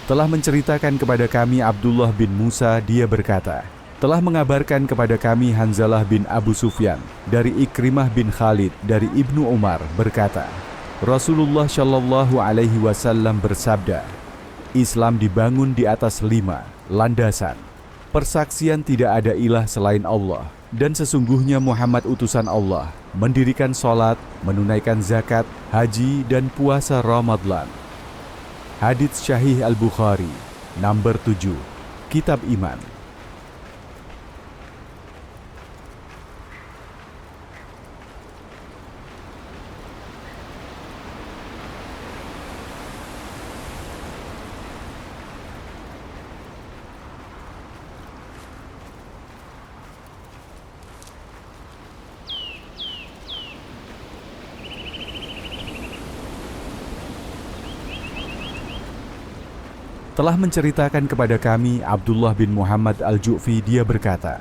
Telah menceritakan kepada kami Abdullah bin Musa, dia berkata, telah mengabarkan kepada kami Hanzalah bin Abu Sufyan dari Ikrimah bin Khalid dari Ibnu Umar berkata, Rasulullah Shallallahu Alaihi Wasallam bersabda, Islam dibangun di atas 5 landasan. Persaksian tidak ada ilah selain Allah, dan sesungguhnya Muhammad utusan Allah, mendirikan sholat, menunaikan zakat, haji, dan puasa Ramadan. Hadits Syahih Al-Bukhari, nomor 7, Kitab Iman. Telah menceritakan kepada kami Abdullah bin Muhammad Al-Ju'fi, dia berkata,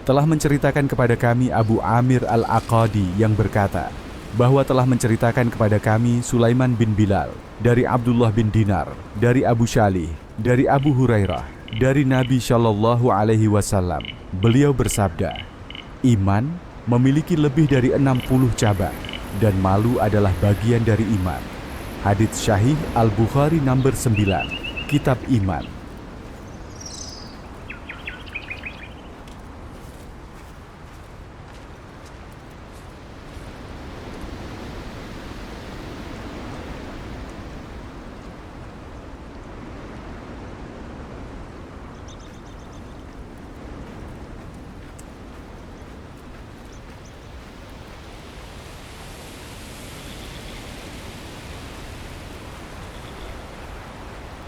telah menceritakan kepada kami Abu Amir Al-Aqadi yang berkata, bahwa telah menceritakan kepada kami Sulaiman bin Bilal, dari Abdullah bin Dinar, dari Abu Shalih, dari Abu Hurairah, dari Nabi Shallallahu Alaihi Wasallam. Beliau bersabda, iman memiliki lebih dari 60 cabang, dan malu adalah bagian dari iman. Hadits Syahih Al-Bukhari nomor 9, Kitab Iman.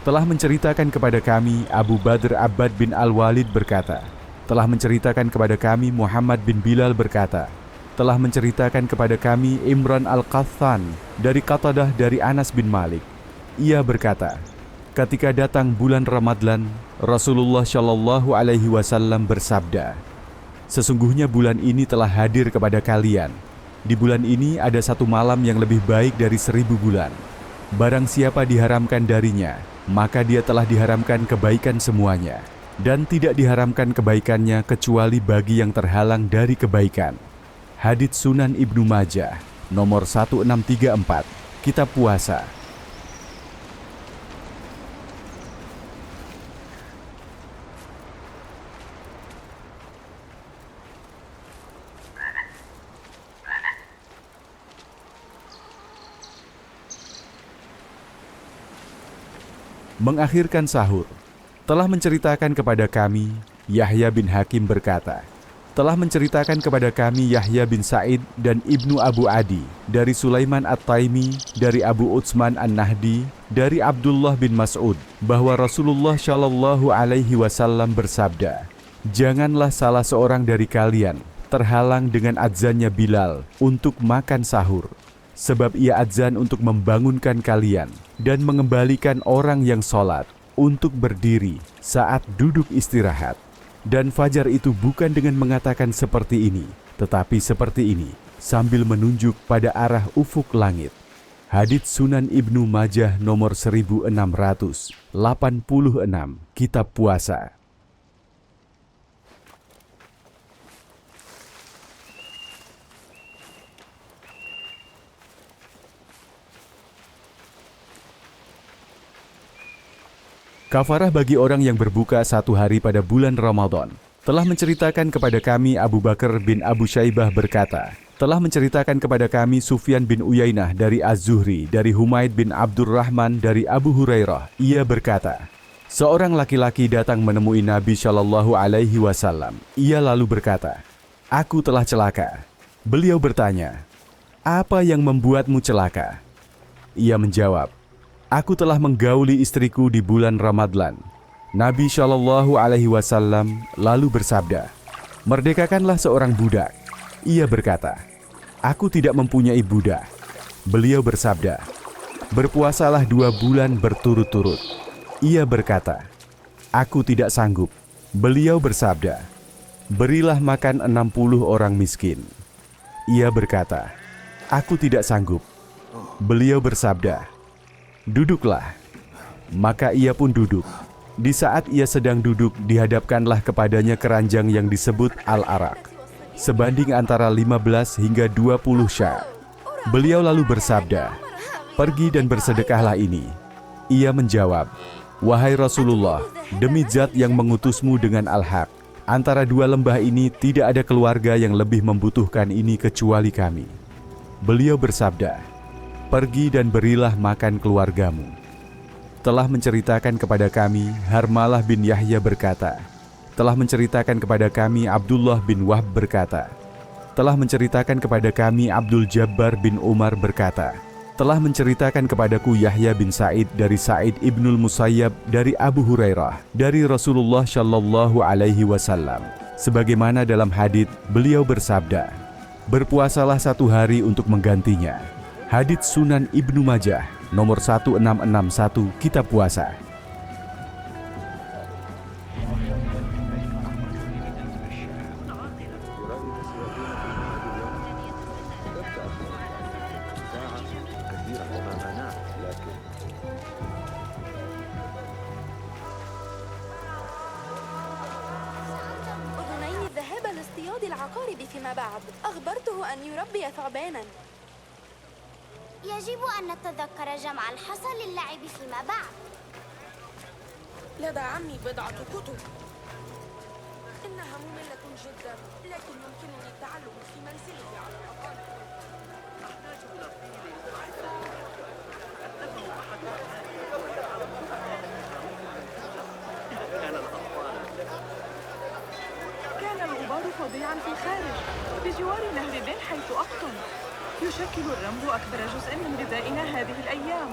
Telah menceritakan kepada kami Abu Badr Abbad bin Al-Walid berkata, telah menceritakan kepada kami Muhammad bin Bilal berkata, telah menceritakan kepada kami Imran Al-Qathan dari Qatadah dari Anas bin Malik. Ia berkata, ketika datang bulan Ramadhan, Rasulullah Shallallahu Alaihi Wasallam bersabda, sesungguhnya bulan ini telah hadir kepada kalian. Di bulan ini ada satu malam yang lebih baik dari 1000 bulan. Barang siapa diharamkan darinya, maka dia telah diharamkan kebaikan semuanya, dan tidak diharamkan kebaikannya kecuali bagi yang terhalang dari kebaikan. Hadits Sunan Ibnu Majah, nomor 1634, Kitab Puasa. Mengakhirkan sahur, telah menceritakan kepada kami Yahya bin Hakim berkata, telah menceritakan kepada kami Yahya bin Sa'id dan Ibnu Abu Adi dari Sulaiman At-Taimi, dari Abu Utsman An-Nahdi, dari Abdullah bin Mas'ud, bahwa Rasulullah Shallallahu Alaihi Wasallam bersabda, janganlah salah seorang dari kalian terhalang dengan adzannya Bilal untuk makan sahur, sebab ia adzan untuk membangunkan kalian dan mengembalikan orang yang sholat untuk berdiri saat duduk istirahat. Dan fajar itu bukan dengan mengatakan seperti ini, tetapi seperti ini, sambil menunjuk pada arah ufuk langit. Hadits Sunan Ibnu Majah nomor 1686, Kitab Puasa. Kafarah bagi orang yang berbuka 1 hari pada bulan Ramadan. Telah menceritakan kepada kami Abu Bakar bin Abu Syaibah berkata, telah menceritakan kepada kami Sufyan bin Uyainah dari Az-Zuhri, dari Humaid bin Abdurrahman dari Abu Hurairah. Ia berkata, Seorang laki-laki datang menemui Nabi Shallallahu Alaihi Wasallam. Ia lalu berkata, "Aku telah celaka." Beliau bertanya, "Apa yang membuatmu celaka?" Ia menjawab, "Aku telah menggauli istriku di bulan Ramadhan." Nabi Shallallahu Alaihi Wasallam lalu bersabda, "Merdekakanlah seorang budak." Ia berkata, "Aku tidak mempunyai budak." Beliau bersabda, "Berpuasalah 2 bulan berturut-turut." Ia berkata, "Aku tidak sanggup." Beliau bersabda, "Berilah makan 60 orang miskin." Ia berkata, "Aku tidak sanggup." Beliau bersabda, "Duduklah." Maka ia pun duduk. Di saat ia sedang duduk, dihadapkanlah kepadanya keranjang yang disebut al-arak, sebanding antara 15 hingga 20 sya'. Beliau lalu bersabda, "Pergi dan bersedekahlah ini." Ia menjawab, "Wahai Rasulullah, demi zat yang mengutusmu dengan al-haq, antara 2 lembah ini tidak ada keluarga yang lebih membutuhkan ini kecuali kami." Beliau bersabda, "Pergi dan berilah makan keluargamu." Telah menceritakan kepada kami, Harmalah bin Yahya berkata, telah menceritakan kepada kami Abdullah bin Wahb berkata, telah menceritakan kepada kami Abdul Jabbar bin Umar berkata, telah menceritakan kepadaku Yahya bin Sa'id dari Sa'id ibnul Musayyab dari Abu Hurairah dari Rasulullah Shallallahu Alaihi Wasallam. Sebagaimana dalam hadits beliau bersabda, "Berpuasalah 1 hari untuk menggantinya." Hadits Sunan Ibnu Majah nomor 1661 Kitab Puasa. أذنين الذهاب لاصطياد العقارب فيما بعد. أخبرته أن يربي ثعبانا. يجب أن نتذكر جمع الحصى للعب فيما بعد. لدى عمي بضعة كتب. إنها مملة جدا، لكن يمكنني التعلم في منزله على الأقل. كان الغبار فظيعا في الخارج بجوار نهر النيل حيث أقطن. يشكل الرمل أكبر جزء من غذائنا هذه الأيام.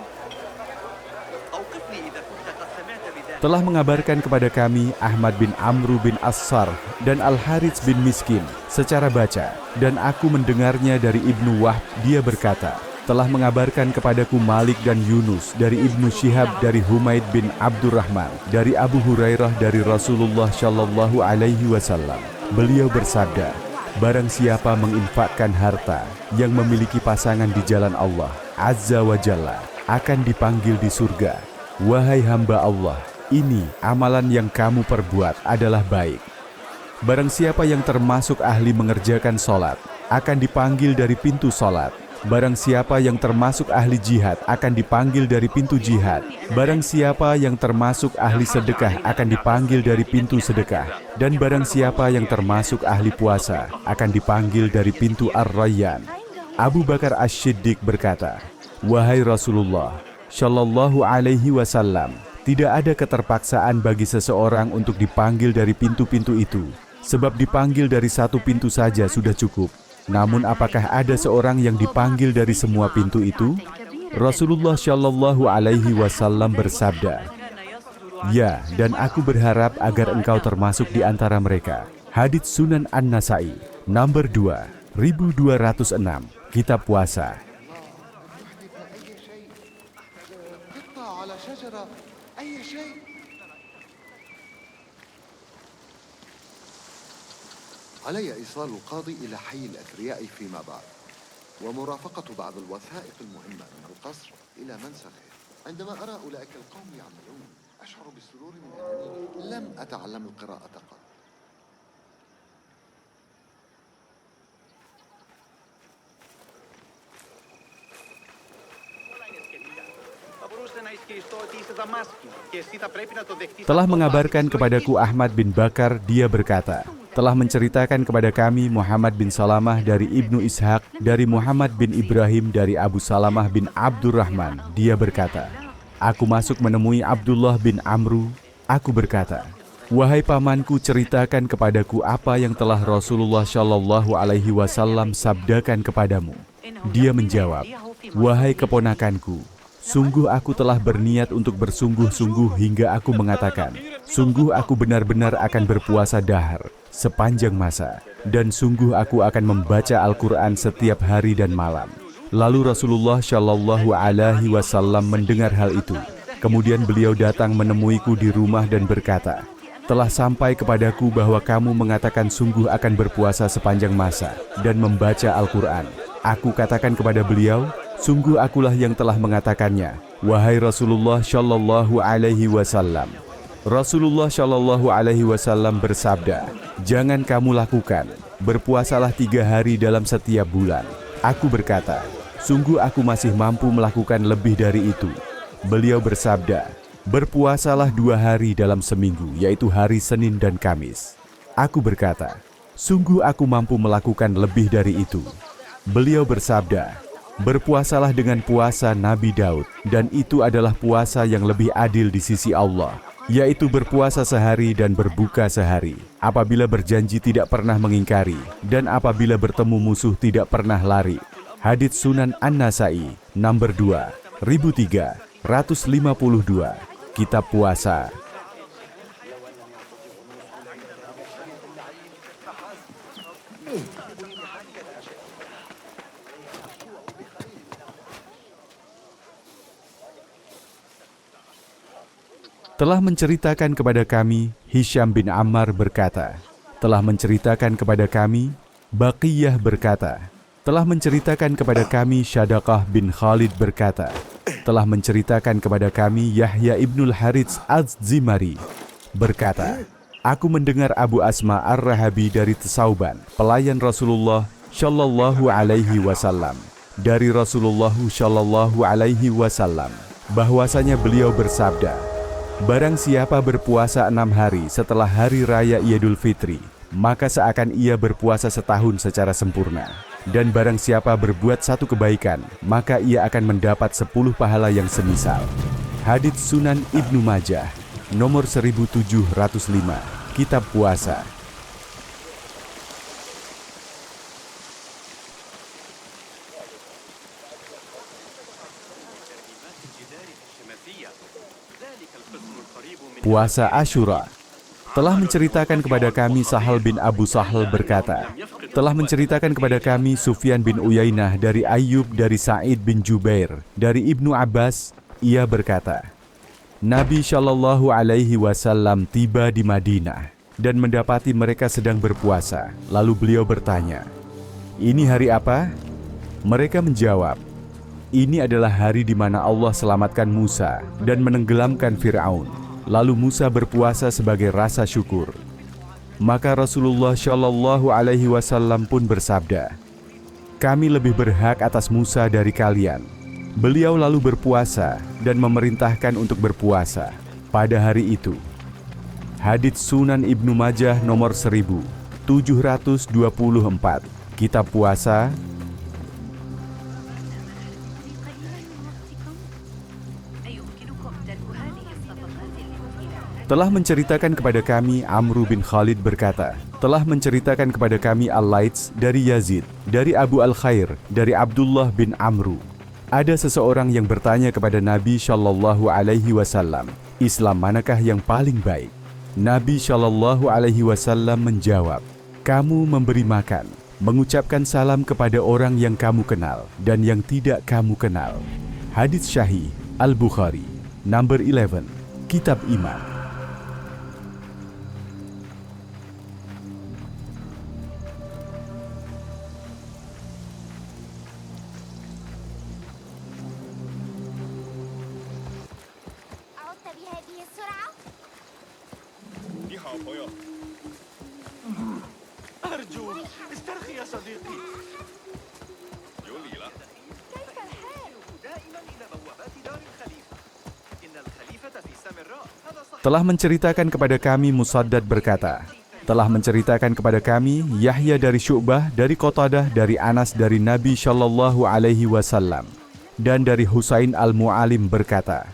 أوقفني إذا كنت قد سمعت بذلك. Telah mengabarkan kepada kami Ahmad bin Amru bin As-Sar dan Al-Harits bin Miskin secara baca, dan aku mendengarnya dari Ibnu Wahb. Dia berkata, telah mengabarkan kepadaku Malik dan Yunus dari Ibnu Syihab dari Humaid bin Abdurrahman dari Abu Hurairah dari Rasulullah Shallallahu Alaihi Wasallam. Beliau bersabda, barang siapa menginfakkan harta yang memiliki pasangan di jalan Allah Azza wa Jalla akan dipanggil di surga, "Wahai hamba Allah, ini amalan yang kamu perbuat adalah baik." Barang siapa yang termasuk ahli mengerjakan sholat akan dipanggil dari pintu sholat. Barang siapa yang termasuk ahli jihad akan dipanggil dari pintu jihad. Barang siapa yang termasuk ahli sedekah akan dipanggil dari pintu sedekah. Dan barang siapa yang termasuk ahli puasa akan dipanggil dari pintu Ar-Rayyan. Abu Bakar Asy-Siddiq berkata, "Wahai Rasulullah Shallallahu Alaihi Wasallam, tidak ada keterpaksaan bagi seseorang untuk dipanggil dari pintu-pintu itu, sebab dipanggil dari 1 pintu saja sudah cukup. Namun apakah ada seorang yang dipanggil dari semua pintu itu?" Rasulullah Shallallahu Alaihi Wasallam bersabda, "Ya, dan aku berharap agar engkau termasuk di antara mereka." Hadits Sunan An-Nasai nomor 2206 Kitab Puasa. علي إيصال القاضي إلى حي الأثرياء فيما بعد، ومرافقة بعض الوثائق المهمة من القصر إلى منسخه. عندما أرى أولئك القوم يعملون أشعر بالسرور من أنني لم أتعلم القراءة قط. Telah mengabarkan kepadaku Ahmad bin Bakar, dia berkata, telah menceritakan kepada kami Muhammad bin Salamah dari Ibnu Ishaq, dari Muhammad bin Ibrahim dari Abu Salamah bin Abdurrahman. Dia berkata, aku masuk menemui Abdullah bin Amru, Aku berkata, "Wahai pamanku, ceritakan kepadaku apa yang telah Rasulullah Shallallahu Alaihi Wasallam sabdakan kepadamu." Dia menjawab, "Wahai keponakanku, sungguh aku telah berniat untuk bersungguh-sungguh hingga aku mengatakan, sungguh aku benar-benar akan berpuasa dahar sepanjang masa, dan sungguh aku akan membaca Al-Quran setiap hari dan malam." Lalu Rasulullah Shallallahu Alaihi Wasallam mendengar hal itu. Kemudian beliau datang menemuiku di rumah dan berkata, "Telah sampai kepadaku bahwa kamu mengatakan sungguh akan berpuasa sepanjang masa dan membaca Al-Quran." Aku katakan kepada beliau, "Sungguh akulah yang telah mengatakannya, wahai Rasulullah Shallallahu Alaihi Wasallam." Rasulullah Shallallahu Alaihi Wasallam bersabda, "Jangan kamu lakukan, berpuasalah 3 hari dalam setiap bulan." Aku berkata, "Sungguh aku masih mampu melakukan lebih dari itu." Beliau bersabda, "Berpuasalah 2 hari dalam seminggu, yaitu hari Senin dan Kamis." Aku berkata, "Sungguh aku mampu melakukan lebih dari itu." Beliau bersabda, "Berpuasalah dengan puasa Nabi Daud, dan itu adalah puasa yang lebih adil di sisi Allah, yaitu berpuasa sehari dan berbuka sehari, apabila berjanji tidak pernah mengingkari, dan apabila bertemu musuh tidak pernah lari." Hadits Sunan An-Nasai, nomor 2352, Kitab Puasa. Telah menceritakan kepada kami, Hisham bin Ammar berkata, telah menceritakan kepada kami, Baqiyah berkata, telah menceritakan kepada kami, Syadaqah bin Khalid berkata, telah menceritakan kepada kami, Yahya ibnul Harits Az-Zimari berkata, aku mendengar Abu Asma Ar-Rahabi dari Tsauban, pelayan Rasulullah Shallallahu Alaihi Wasallam, dari Rasulullah Shallallahu Alaihi Wasallam, bahwasanya beliau bersabda, barang siapa berpuasa 6 hari setelah hari raya Idul Fitri, maka seakan ia berpuasa setahun secara sempurna. Dan barang siapa berbuat 1 kebaikan, maka ia akan mendapat 10 pahala yang semisal. Hadits Sunan Ibnu Majah, nomor 1705, Kitab Puasa. Puasa Asyura. Telah menceritakan kepada kami Sahal bin Abu Sahal berkata, telah menceritakan kepada kami Sufyan bin Uyainah dari Ayyub dari Sa'id bin Jubair dari Ibnu Abbas, ia berkata, Nabi Shallallahu Alaihi Wasallam tiba di Madinah dan mendapati mereka sedang berpuasa. Lalu beliau bertanya, ini hari apa? Mereka menjawab, ini adalah hari di mana Allah selamatkan Musa dan menenggelamkan Fir'aun. Lalu Musa berpuasa sebagai rasa syukur. Maka Rasulullah Shallallahu Alaihi Wasallam pun bersabda, kami lebih berhak atas Musa dari kalian. Beliau lalu berpuasa dan memerintahkan untuk berpuasa pada hari itu. Hadits Sunan Ibnu Majah nomor 1724, Kitab Puasa. Telah menceritakan kepada kami Amru bin Khalid berkata, telah menceritakan kepada kami Al-Laits dari Yazid, dari Abu Al-Khair, dari Abdullah bin Amru. Ada seseorang yang bertanya kepada Nabi Shallallahu Alaihi Wasallam, Islam manakah yang paling baik? Nabi Shallallahu Alaihi Wasallam menjawab, kamu memberi makan, mengucapkan salam kepada orang yang kamu kenal dan yang tidak kamu kenal. Hadits Sahih Al-Bukhari, nomor 11, Kitab Iman. Telah menceritakan kepada kami Musaddad berkata, telah menceritakan kepada kami Yahya dari Syu'bah, dari Qatadah, dari Anas, dari Nabi Shallallahu Alaihi Wasallam, dan dari Husain Al-Mu'alim berkata,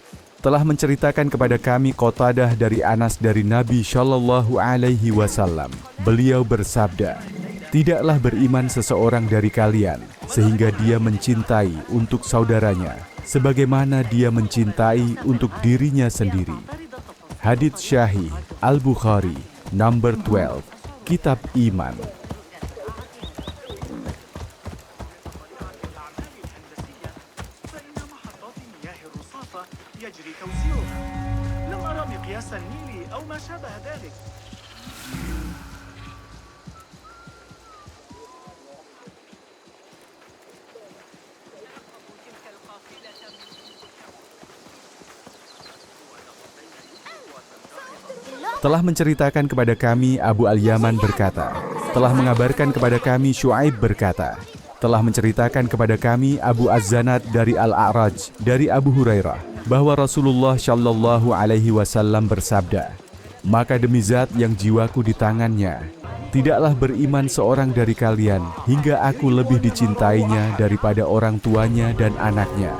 telah menceritakan kepada kami Qatadah dari Anas dari Nabi Shallallahu Alaihi Wasallam. Beliau bersabda, tidaklah beriman seseorang dari kalian sehingga dia mencintai untuk saudaranya sebagaimana dia mencintai untuk dirinya sendiri. Hadits Syahih Al-Bukhari, number 12, Kitab Iman. يجري توزيعها. لم أرى مقياس النيل أو ما شابه ذلك. Telah menceritakan kepada kami Abu Al-Yaman berkata, telah mengabarkan kepada kami Syuaib berkata, telah menceritakan kepada kami Abu Az-Zanad dari Al-A'raj dari Abu Hurairah bahwa Rasulullah Shallallahu Alaihi Wasallam bersabda, maka demi zat yang jiwaku di tangannya, tidaklah beriman seorang dari kalian hingga aku lebih dicintainya daripada orang tuanya dan anaknya.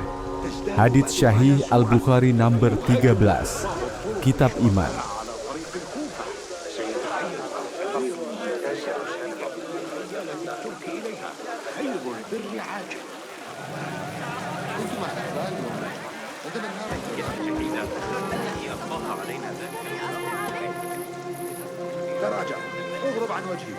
Hadits Syahih Al-Bukhari number 13, Kitab Iman. تراجع اغرب عن وجهي.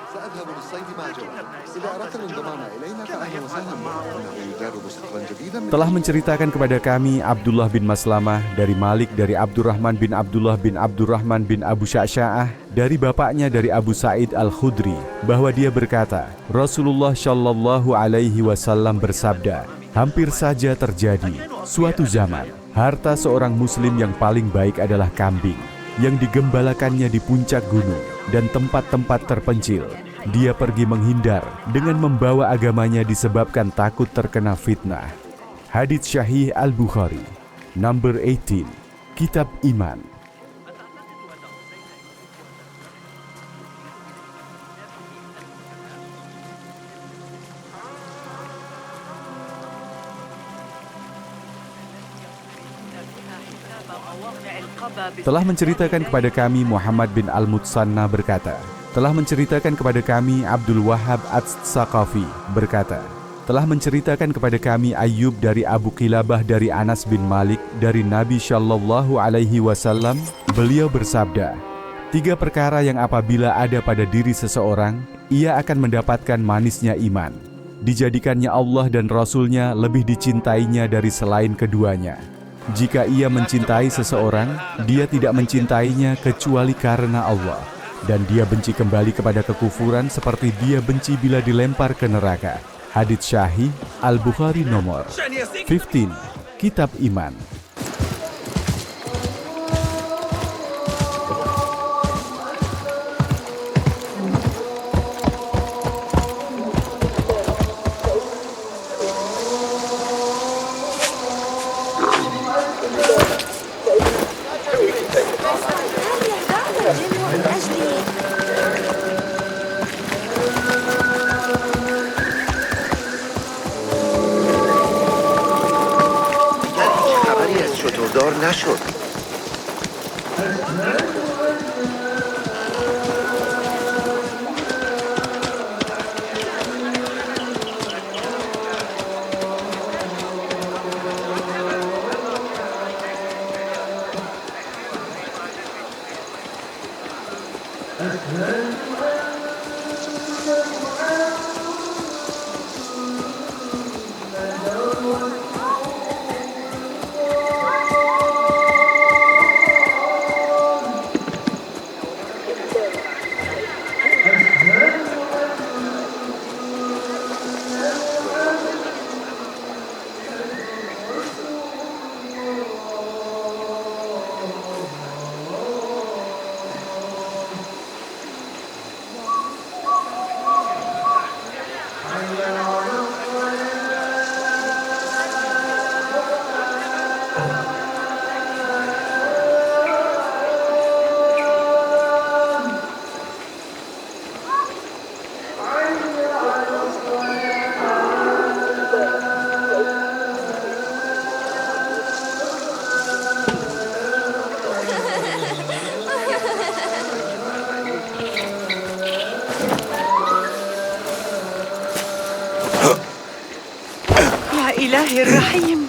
سأذهب للصيد مع جواد. إذا أردت الانضمام إلينا فأهلا وسهلا بك. إنه يجرب صقرا جديدا. Telah menceritakan kepada kami Abdullah bin Maslamah dari Malik dari Abdurrahman bin Abdullah bin Abdurrahman bin Abu Sya'sya'ah dari bapaknya dari Abu Sa'id Al-Khudri bahwa dia berkata, Rasulullah Shallallahu Alaihi Wasallam bersabda, hampir saja terjadi suatu zaman harta seorang muslim yang paling baik adalah kambing yang digembalakannya di puncak gunung dan tempat-tempat terpencil. Dia pergi menghindar dengan membawa agamanya disebabkan takut terkena fitnah. Hadits Syahih Al-Bukhari, number 18, Kitab Iman. Telah menceritakan kepada kami Muhammad bin Al-Mutsanna berkata, telah menceritakan kepada kami Abdul Wahhab Ats-Tsaqafi berkata, telah menceritakan kepada kami Ayyub dari Abu Qilabah dari Anas bin Malik dari Nabi Shallallahu Alaihi Wasallam, beliau bersabda, 3 perkara yang apabila ada pada diri seseorang, ia akan mendapatkan manisnya iman. Dijadikannya Allah dan Rasul-Nya lebih dicintainya dari selain keduanya. Jika ia mencintai seseorang, dia tidak mencintainya kecuali karena Allah. Dan dia benci kembali kepada kekufuran seperti dia benci bila dilempar ke neraka. Hadits Syahih Al-Bukhari nomor 15, Kitab Iman. شتردار نشد. الله الرحيم.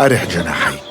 أرح جناحيك.